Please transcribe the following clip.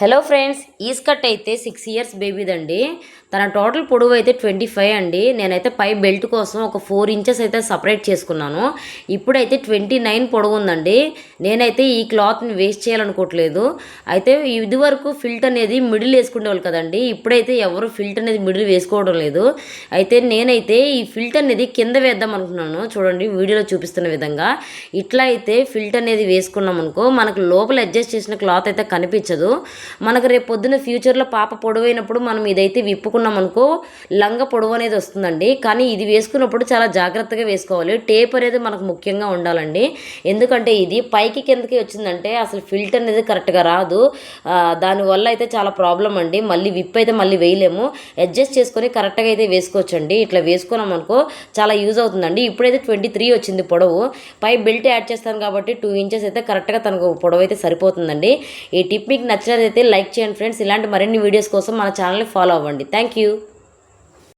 Hello friends, ఈ skirt అయితే 6 years బేబీదండి. తన టోటల్ పొడవు అయితే 25 అండి. నేనైతే పై బెల్ట్ కోసం ఒక 4 ఇంచెస్ అయితే సపరేట్ చేసుకున్నాను. ఇప్పుడైతే 29 పొడవు ఉందండి. నేనైతే ఈ క్లాత్ని వేస్ట్ చేయాలనుకోవట్లేదు. అయితే ఇది వరకు ఫిల్ట్ అనేది మిడిల్ వేసుకునేవాళ్ళు కదండి. ఇప్పుడైతే ఎవరు ఫిల్ట్ అనేది మిడిల్ వేసుకోవడం లేదు. అయితే నేనైతే ఈ ఫిల్ట్ అనేది కింద వేద్దాం అనుకున్నాను. చూడండి వీడియోలో చూపిస్తున్న విధంగా. ఇట్లా అయితే ఫిల్ట్ అనేది వేసుకున్నాం అనుకో, మనకు లోపల అడ్జస్ట్ చేసిన క్లాత్ అయితే కనిపించదు. మనకు రేపు పొద్దున ఫ్యూచర్లో పాప పొడవైనప్పుడు మనం ఇదైతే విప్పుకున్నాం అనుకో, లంగ పొడవు అనేది వస్తుందండి. కానీ ఇది వేసుకున్నప్పుడు చాలా జాగ్రత్తగా వేసుకోవాలి. టేప్ అనేది మనకు ముఖ్యంగా ఉండాలండి. ఎందుకంటే ఇది పైకి కిందకి వచ్చిందంటే అసలు ఫిల్ట్ అనేది కరెక్ట్గా రాదు. దానివల్ల అయితే చాలా ప్రాబ్లం అండి. మళ్ళీ విప్ అయితే మళ్ళీ వేయలేము. అడ్జస్ట్ చేసుకొని కరెక్ట్గా అయితే వేసుకోవచ్చండి. ఇట్లా వేసుకున్నాం అనుకో చాలా యూజ్ అవుతుందండి. ఇప్పుడైతే 23 వచ్చింది పొడవు. పై బెల్ట్ యాడ్ చేస్తాను కాబట్టి 2 ఇంచెస్ అయితే కరెక్ట్గా తనకు పొడవు అయితే సరిపోతుందండి. ఈ టిప్ మీకు నచ్చినట్లయితే లైక్ చేయండి ఫ్రెండ్స్. ఇలాంటి మరిన్ని వీడియోస్ కోసం మన ఛానల్ని ఫాలో అవ్వండి. Thank you.